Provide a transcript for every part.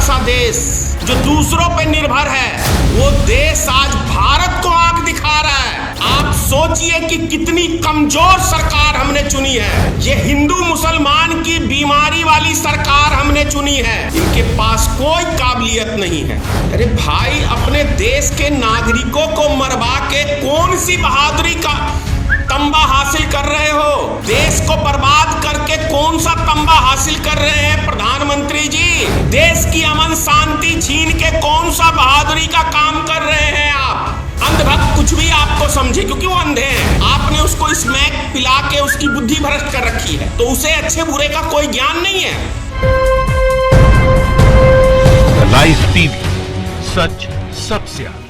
सा देश जो दूसरों पे निर्भर है, वो देश आज भारत को आंख दिखा रहा है। आप सोचिए कि कितनी कमजोर सरकार हमने चुनी है। ये हिंदू मुसलमान की बीमारी वाली सरकार हमने चुनी है। इनके पास कोई काबिलियत नहीं है। अरे भाई, अपने देश के नागरिकों को मरवा के कौन सी बहादुरी का तंबा हासिल कर रहे हो? देश को बर्बाद करके कौन सा तंबा हासिल कर रहे हैं प्रधानमंत्री जी? देश की अमन शांति छीन के कौन सा बहादुरी का काम कर रहे हैं आप? अंधभक्त कुछ भी आपको समझे, क्योंकि वो अंधे हैं। आपने उसको स्मैक पिला के उसकी बुद्धि भ्रष्ट कर रखी है, तो उसे अच्छे बुरे का कोई ज्ञान नहीं है। लाइव टीवी, सच सबसे आगे।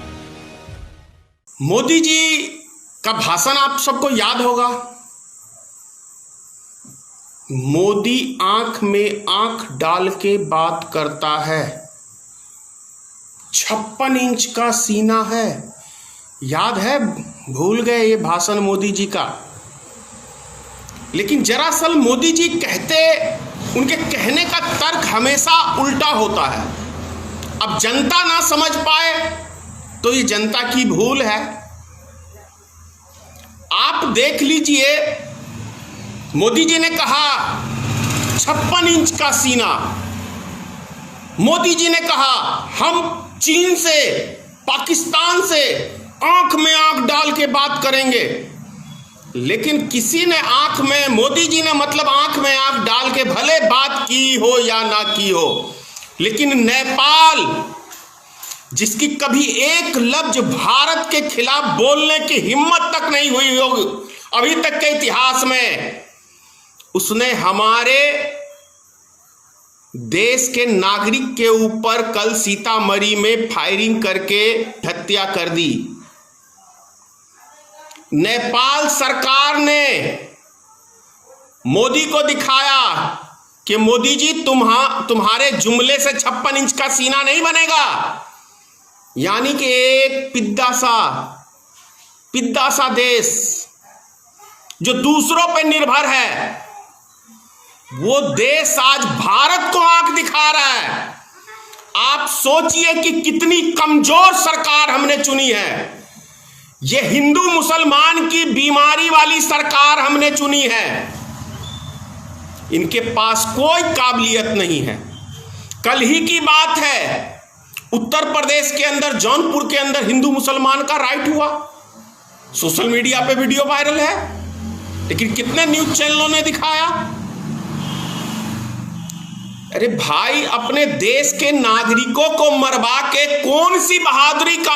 मोदी जी का भाषण आप सबको याद होगा। मोदी आंख में आंख डाल के बात करता है, 56 इंच का सीना है। याद है? भूल गए ये भाषण मोदी जी का। लेकिन दरअसल मोदी जी कहते, उनके कहने का तर्क हमेशा उल्टा होता है। अब जनता ना समझ पाए तो ये जनता की भूल है। आप देख लीजिए, मोदी जी ने कहा 56 इंच का सीना। मोदी जी ने कहा हम चीन से, पाकिस्तान से आंख में आंख डाल के बात करेंगे। लेकिन किसी ने आंख में, मोदी जी ने मतलब आंख में आंख डाल के भले बात की हो या ना की हो, लेकिन नेपाल, जिसकी कभी एक लफ्ज भारत के खिलाफ बोलने की हिम्मत तक नहीं हुई होगी अभी तक के इतिहास में, उसने हमारे देश के नागरिक के ऊपर कल सीतामढ़ी में फायरिंग करके हत्या कर दी। नेपाल सरकार ने मोदी को दिखाया कि मोदी जी तुम्हारे जुमले से 56 इंच का सीना नहीं बनेगा। यानी कि एक पिद्दा सा देश जो दूसरों पे निर्भर है, वो देश आज भारत को आंख दिखा रहा है। आप सोचिए कि कितनी कमजोर सरकार हमने चुनी है। ये हिंदू मुसलमान की बीमारी वाली सरकार हमने चुनी है। इनके पास कोई काबिलियत नहीं है। कल ही की बात है, उत्तर प्रदेश के अंदर, जौनपुर के अंदर हिंदू मुसलमान का राइट हुआ। सोशल मीडिया पे वीडियो वायरल है, लेकिन कितने न्यूज चैनलों ने दिखाया। अरे भाई, अपने देश के नागरिकों को मरवा के कौन सी बहादुरी का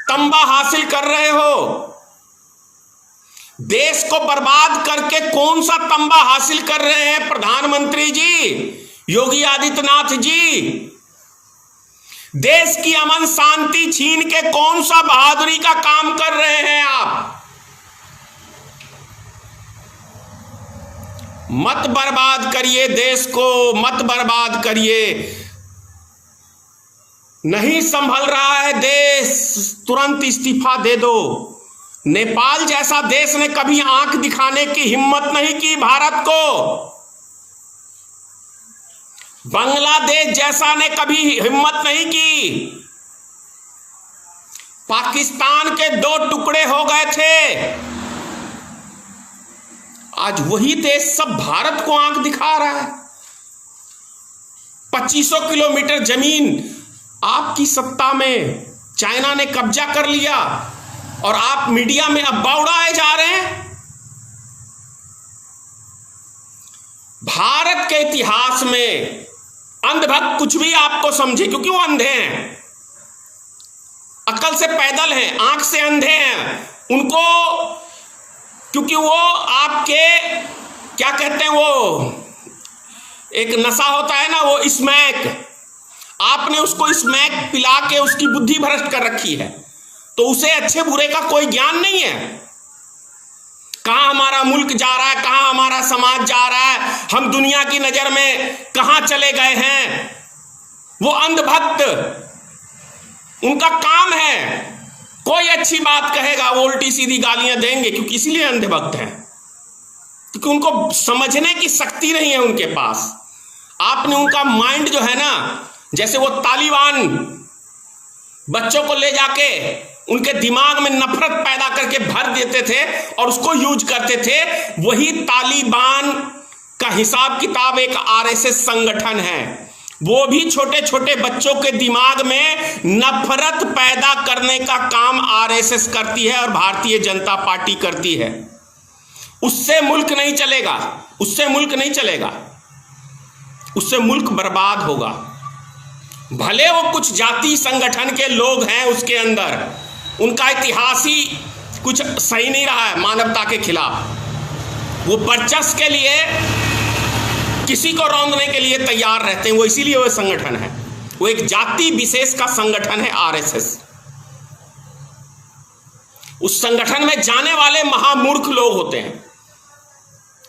तंबा हासिल कर रहे हो? देश को बर्बाद करके कौन सा तंबा हासिल कर रहे हैं प्रधानमंत्री जी, योगी आदित्यनाथ जी? देश की अमन शांति छीन के कौन सा बहादुरी का काम कर रहे हैं आप? मत बर्बाद करिए देश को, मत बर्बाद करिए। नहीं संभल रहा है देश, तुरंत इस्तीफा दे दो। नेपाल जैसा देश ने कभी आंख दिखाने की हिम्मत नहीं की भारत को। बांग्लादेश जैसा ने कभी हिम्मत नहीं की। पाकिस्तान के 2 टुकड़े हो गए थे, आज वही देश सब भारत को आंख दिखा रहा है। 2500 किलोमीटर जमीन आपकी सत्ता में चाइना ने कब्जा कर लिया, और आप मीडिया में अब्बा उड़ाए जा रहे हैं। भारत के इतिहास में अंधभक्त कुछ भी आपको समझे, क्योंकि वो अंधे हैं, अकल से पैदल हैं, आंख से अंधे हैं। उनको, क्योंकि वो आपके क्या कहते हैं, वो एक नशा होता है ना, वो स्मैक, आपने उसको स्मैक पिला के उसकी बुद्धि भ्रष्ट कर रखी है, तो उसे अच्छे बुरे का कोई ज्ञान नहीं है। कहां हमारा मुल्क जा रहा है, कहां हमारा समाज जा रहा है, हम दुनिया की नजर में कहां चले गए हैं। वो अंधभक्त, उनका काम है, कोई अच्छी बात कहेगा वो उल्टी सीधी गालियां देंगे, क्योंकि इसलिए अंधभक्त हैं, क्योंकि उनको समझने की शक्ति नहीं है उनके पास। आपने उनका माइंड जो है ना, जैसे वो तालिबान बच्चों को ले जाके उनके दिमाग में नफरत पैदा करके भर देते थे और उसको यूज करते थे, वही तालिबान का हिसाब किताब एक आरएसएस संगठन है। वो भी छोटे छोटे बच्चों के दिमाग में नफरत पैदा करने का काम आरएसएस करती है और भारतीय जनता पार्टी करती है। उससे मुल्क नहीं चलेगा, उससे मुल्क नहीं चलेगा, उससे मुल्क बर्बाद होगा। भले वो कुछ जाति संगठन के लोग हैं उसके अंदर, उनका इतिहास ही कुछ सही नहीं रहा है मानवता के खिलाफ, वो वर्चस्व के लिए किसी को रौंदने के लिए तैयार रहते हैं, वो इसीलिए वो संगठन है। वो एक जाति विशेष का संगठन है आरएसएस। उस संगठन में जाने वाले महामूर्ख लोग होते हैं,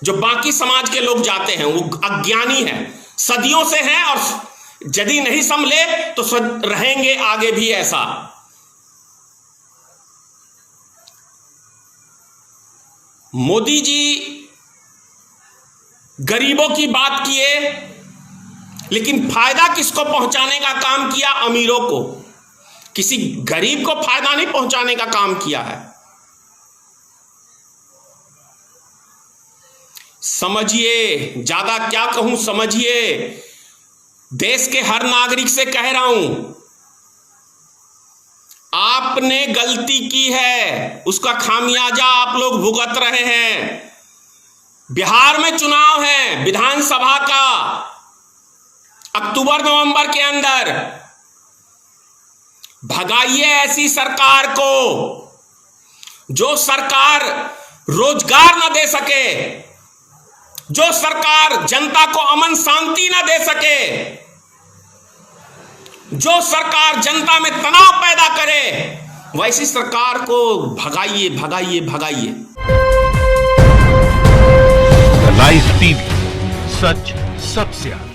जो बाकी समाज के लोग जाते हैं वो अज्ञानी हैं, सदियों से हैं और यदि नहीं संभले तो रहेंगे आगे भी ऐसा। मोदी जी गरीबों की बात किए, लेकिन फायदा किसको पहुंचाने का काम किया? अमीरों को। किसी गरीब को फायदा नहीं पहुंचाने का काम किया है। समझिए, ज्यादा क्या कहूं, समझिए। देश के हर नागरिक से कह रहा हूं, आपने गलती की है, उसका खामियाजा आप लोग भुगत रहे हैं। बिहार में चुनाव है विधानसभा का, अक्टूबर नवंबर के अंदर। भगाइए ऐसी सरकार को जो सरकार रोजगार न दे सके, जो सरकार जनता को अमन शांति न दे सके, जो सरकार जनता में तनाव पैदा करे, वैसी सरकार को भगाइए, भगाइए, भगाइए। लाइव टीवी, सच सबसे आगे।